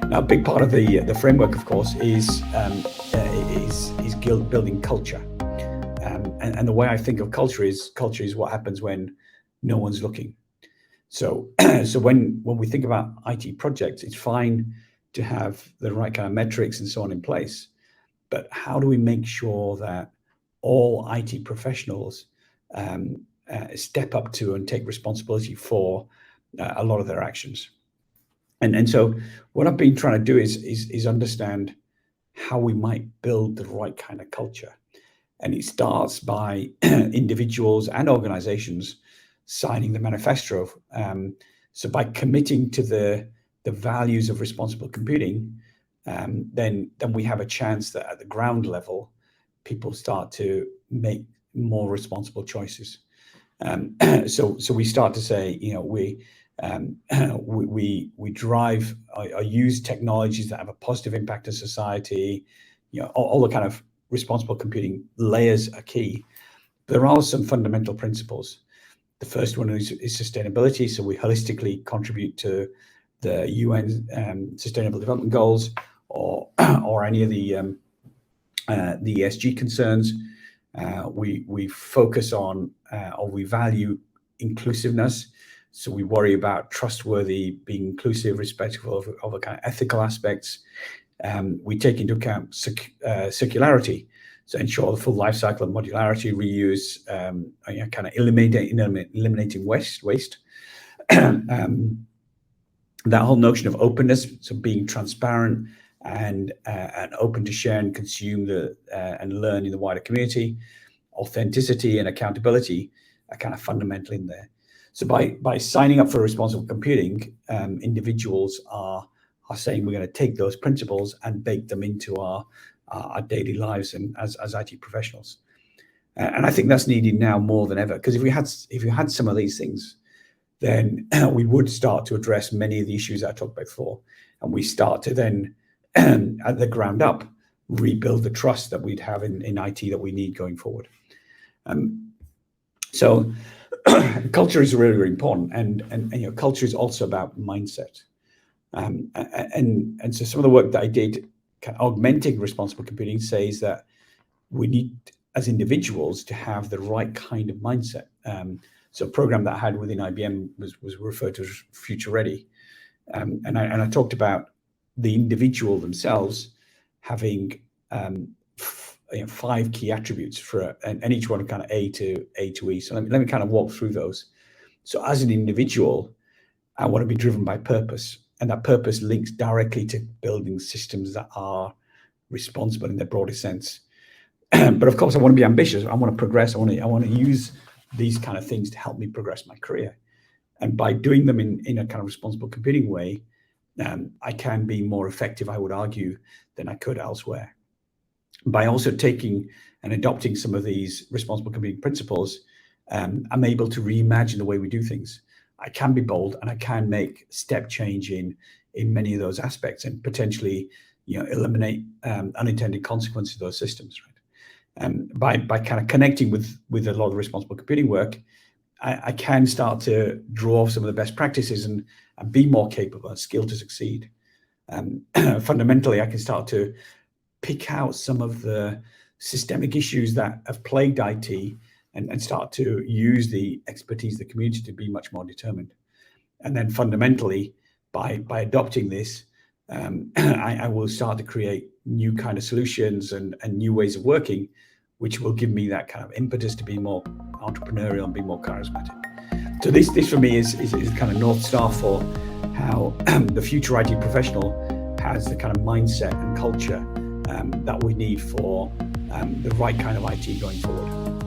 Now, a big part of the framework, of course, is building culture. And the way I think of culture is what happens when no one's looking. So when we think about IT projects, it's fine to have the right kind of metrics and so on in place, but how do we make sure that all IT professionals step up to and take responsibility for a lot of their actions? And so what I've been trying to do is understand how we might build the right kind of culture. And it starts by individuals and organizations signing the manifesto. So by committing to the values of responsible computing, then we have a chance that at the ground level, people start to make more responsible choices. So we start to say, we drive or use technologies that have a positive impact on society. All the kind of responsible computing layers are key. There are some fundamental principles. The first one is sustainability. So we holistically contribute to the UN Sustainable Development Goals or any of the ESG concerns. We focus on or we value inclusiveness. So we worry about trustworthy, being inclusive, respectful of the kind of ethical aspects. We take into account circularity, so ensure the full life cycle of modularity, reuse, kind of eliminating waste. That whole notion of openness, so being transparent and open to share and consume and learn in the wider community. Authenticity and accountability are kind of fundamental in there. So by signing up for responsible computing, individuals are saying we're going to take those principles and bake them into our daily lives and as IT professionals. And I think that's needed now more than ever, because if we had some of these things, then we would start to address many of the issues I talked about before, and we start to then at the ground up rebuild the trust that we'd have in IT that we need going forward. So culture is really, really important, and culture is also about mindset. And so some of the work that I did, augmenting responsible computing, says that we need, as individuals, to have the right kind of mindset. So a program that I had within IBM was referred to as Future Ready, and I talked about the individual themselves having 5 key attributes and each one kind of A to E. So let me kind of walk through those. So as an individual, I want to be driven by purpose, and that purpose links directly to building systems that are responsible in their broadest sense. But of course, I want to be ambitious. I want to progress. I want to use these kind of things to help me progress my career. And by doing them in a kind of responsible computing way, I can be more effective, I would argue, than I could elsewhere. By also taking and adopting some of these responsible computing principles, I'm able to reimagine the way we do things. I can be bold, and I can make step change in many of those aspects, and potentially, eliminate unintended consequences of those systems. Right? By kind of connecting with a lot of responsible computing work, I can start to draw some of the best practices and be more capable and skilled to succeed. Fundamentally, I can start to pick out some of the systemic issues that have plagued IT and start to use the expertise of the community to be much more determined. And then fundamentally, by adopting this, I will start to create new kind of solutions and new ways of working, which will give me that kind of impetus to be more entrepreneurial and be more charismatic. So this for me is kind of North Star for how the future IT professional has the kind of mindset and culture that we need for the right kind of IT going forward.